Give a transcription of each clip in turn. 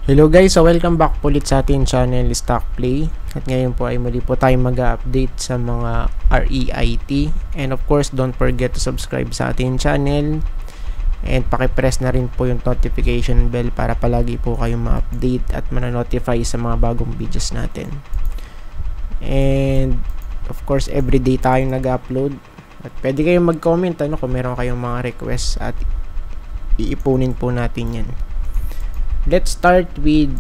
Hello guys, so welcome back po ulit sa ating channel Stock Play. At ngayon po ay muli po tayo mag-update sa mga REIT. And of course, don't forget to subscribe sa ating channel. And pakipress na rin po yung notification bell para palagi po kayong ma-update at ma-notify sa mga bagong videos natin. And of course, everyday tayong nag-upload. At pwede kayong mag-comment kung meron kayong mga requests at iipunin po natin yan. Let's start with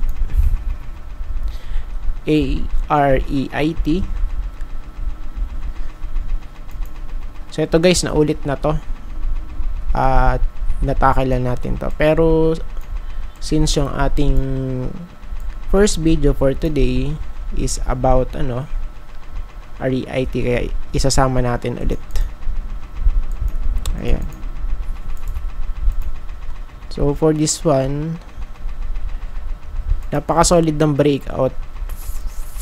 REIT. So ito guys, naulit na to at natakilan natin to, pero since yung ating first video for today is about REIT, kaya isasama natin ulit. Ayan. So for this one, napaka-solid ng breakout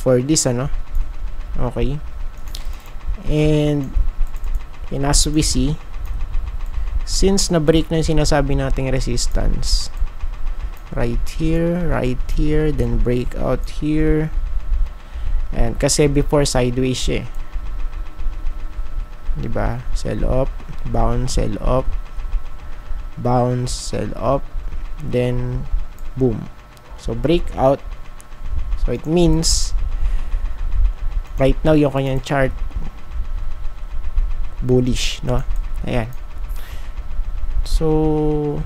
for this, okay. And as we see, since na-break na yung sinasabi nating resistance, right here, then breakout here, and kasi before sideways siya, diba? Sell up, bounce, sell up, bounce, sell up, then boom. So breakout, so it means right now yung kanyang chart bullish, no? Ayan. So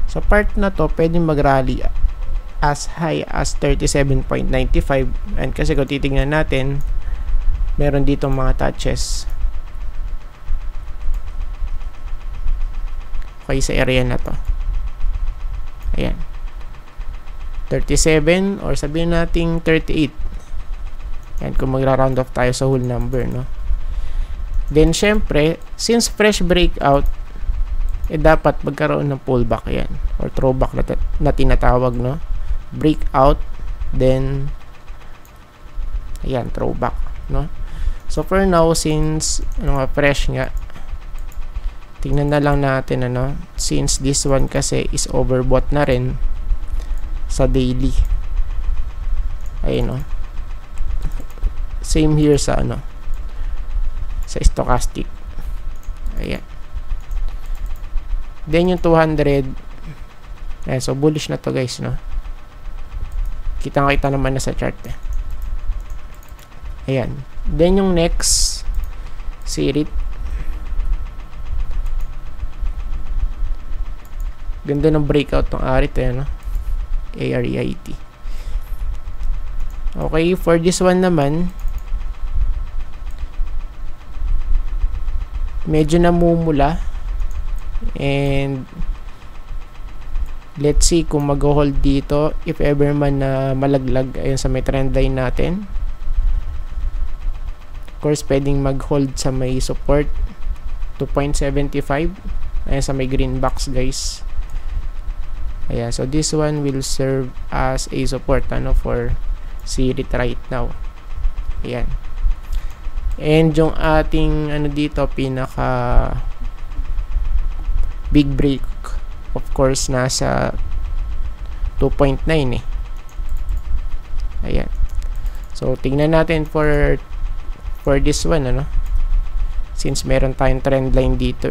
sa part na to, pwedeng mag-rally as high as 37.95, and kasi kung titingnan natin, meron dito mga touches okay sa area na to. Ayan, 37 or sabihin nating 38. Yan, kung magra-round off tayo sa whole number, no? Then syempre, since fresh breakout, dapat magkaroon ng pullback yan or throwback na tinatawag, no? Breakout, then ayan, throwback, no? So for now, since fresh nga, tingnan na lang natin, since this one kasi is overbought na rin sa daily. Ayun, same here sa sa stochastic. Ayan. Then yung 200, ayan, so bullish na to guys, kitang-kita naman na sa chart, Ayan. Then yung next SIRIT, ganda ng breakout ng ARIT, AREIT. Okay, for this one naman, medyo namumula, and let's see kung mag-hold dito if ever man na malaglag ayun sa may trend line natin. Of course, pwedeng mag-hold sa may support 2.75 ayun sa may green box guys. Ayan, so this one will serve as a support for SIRIT right now. Ayan. And yung ating dito, pinaka big break, of course, nasa 2.9 Ayan. So tingnan natin for this one, since meron tayong trend line dito,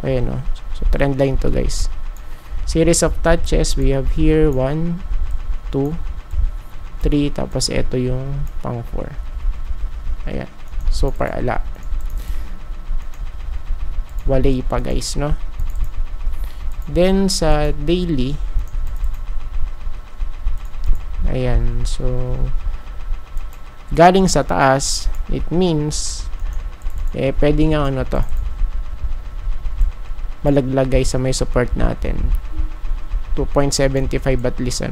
Ayan, so trend line to guys. Series of touches we have here, 1, 2, 3, tapos ito yung pang 4. Ayan, super ala, walay pa guys, Then sa daily, ayan, so galing sa taas, it means pwede nga to malaglag guys sa may support natin 2.75 at least,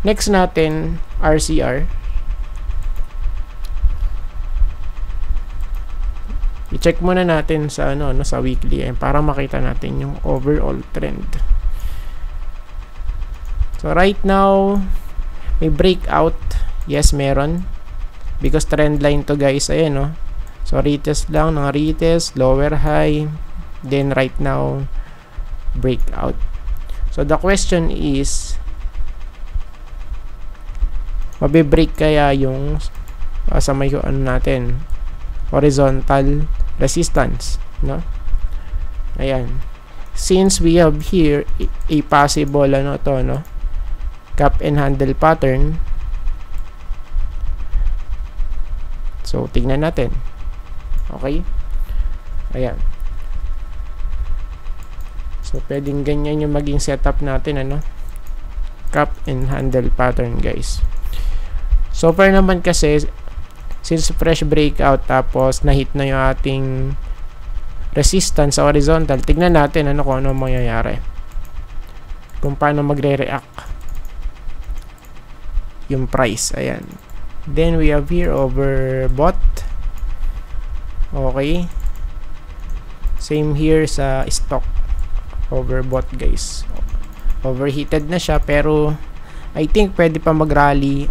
Next natin, RCR. I-check muna natin sa sa weekly para makita natin yung overall trend. So right now, may breakout. Yes, meron. Because trend line to guys, ayan, So retest lang ng retest, lower high, then right now breakout. So the question is, mabe-break kaya yung sa may ano natin, horizontal resistance, no? Ayan. Since we have here a possible ano to, no, cup and handle pattern, so tingnan natin. Okay? Ayan. So pwedeng ganyan yung maging setup natin, ano, cup and handle pattern, guys. So far naman kasi, since fresh breakout tapos na-hit na yung ating resistance sa horizontal, tignan natin ano kung ano mangyayari, kung paano magre-react yung price. Ayan. Then we have here overbought. Okay. Same here sa stock. Overbought, guys. Overheated na siya, pero I think pwede pa mag-rally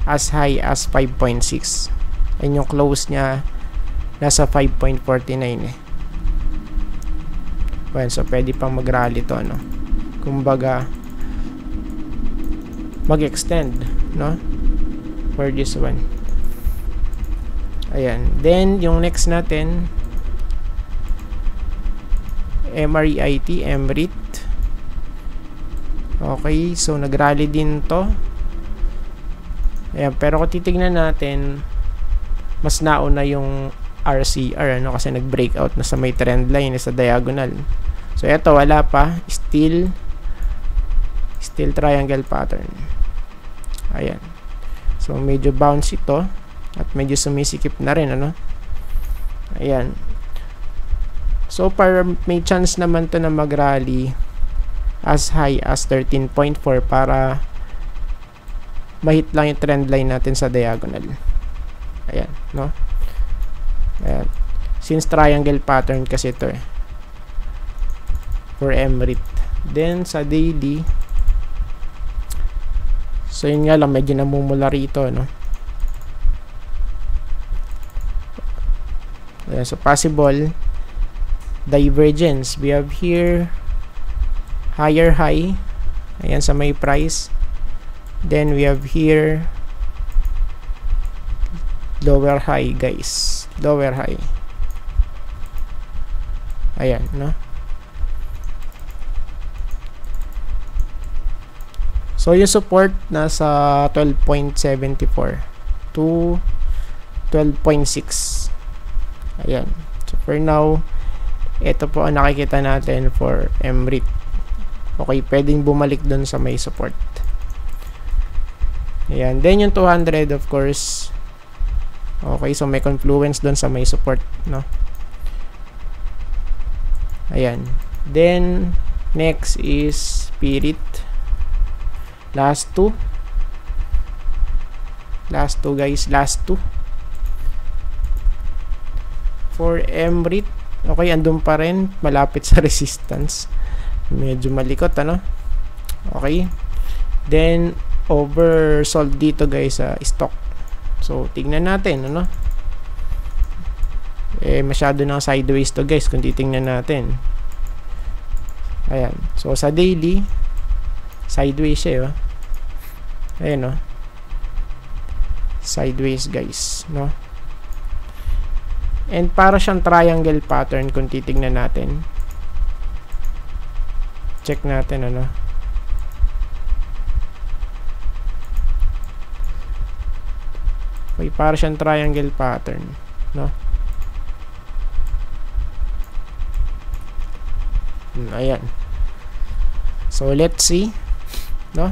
as high as 5.6. And yung close niya nasa 5.49 eh. Well, so pwede pang mag-rally to, no? Kumbaga mag-extend, no? For this one. Ayan. Then yung next natin, MREIT, MREIT. Okay, so nag-rally din to. Ayan, pero kung titignan natin, mas nauna yung RCR, ano, kasi nag-breakout na sa may trend line, sa diagonal. So eto, wala pa, still triangle pattern. Ayan. So medyo bounce ito at medyo sumisikip na rin, ano. Ayan. So far may chance naman to na mag-rally as high as 13.4 para mahit lang yung trend line natin sa diagonal. Ayan, no? Ayan. Since triangle pattern kasi ito eh, for MREIT. Then sa daily, so yun nga lang, medyo namumula rito, no? Ayan, so possible divergence. We have here higher high, ayan, sa may price. Then we have here lower high, guys. Lower high. Ayan, no? So yung support nasa 12.74 to 12.6. Ayan. So for now, ito po ang nakikita natin for MREIT. Okay, pwedeng bumalik dun sa may support. Ayan. Then yung 200, of course. Okay, so may confluence dun sa may support, no? Ayan. Then next is Spirit. Last two, guys. Last two. For MREIT, okay, andun pa rin, malapit sa resistance. Medyo malikot, ano? Okay. Then oversold dito, guys, sa stock. So tignan natin, ano? Masyado nang sideways to, guys, kung titingnan natin. Ayan. So sa daily, sideways siya, oh. Ayan, oh. Sideways, guys, no? And para siyang triangle pattern kung titingnan natin. Check natin, ano? Okay, para siyang triangle pattern, no? Ayan. So let's see, no,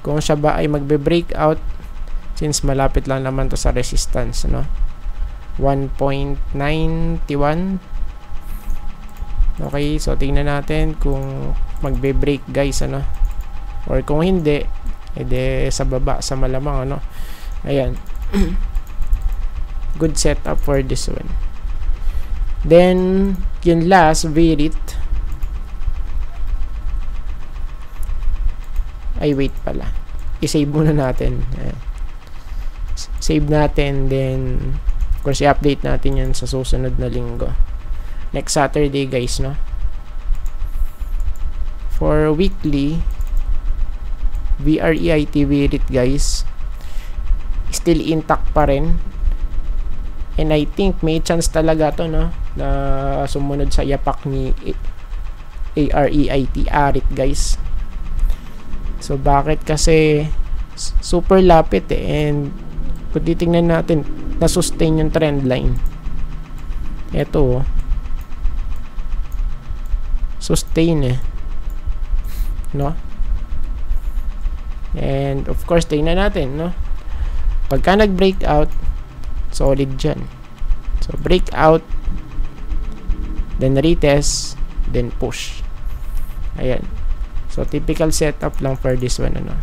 kung siya ba ay magbe-breakout, since malapit lang naman to sa resistance, no? 1.91. Okay, so tingnan natin kung magbe-break, guys, ano, or kung hindi, edi sa baba, sa malamang, ano. Ayan. Good setup for this one. Then yung last, VREIT. Ay, wait pala. I-save muna natin. Ayan. Save natin, then course, i-update natin yan sa susunod na linggo. Next Saturday, guys, no? For weekly, VREIT Virit, guys, still intact pa rin. And I think may chance talaga to, no, na sumunod sa yapak ni AREIT Arit, guys. So bakit? Kasi super lapit and kung titingnan natin, na-sustain yung trend line. Ito, sustain no? And of course, tingnan natin, no? Pagka nag-breakout, solid dyan. So breakout, then retest, then push. Ayan. So typical setup lang for this one, ano?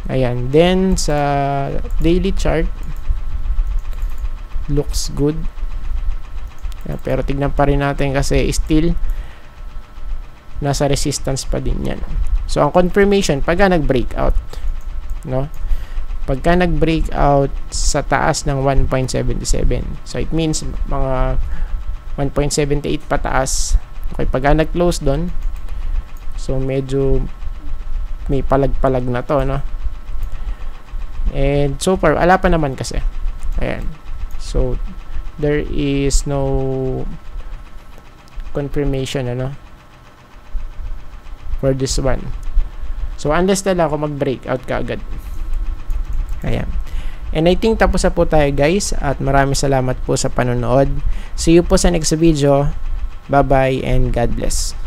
Ayan. Then sa daily chart, looks good. Ayan, pero tignan pa rin natin kasi still nasa resistance pa din yan. So ang confirmation pagka nag-breakout, no? Pagka nag-breakout sa taas ng 1.77. So it means mga 1.78 pataas. Okay, pagka nag-close doon, so medyo may palag-palag na to, no? And so far wala pa naman kasi. Ayan. So there is no confirmation, ano, for this one. So unless talaga ako mag-breakout kaagad. Ayan. And I think tapos na po tayo, guys, at maraming salamat po sa panonood. See you po sa next video. Bye bye and God bless.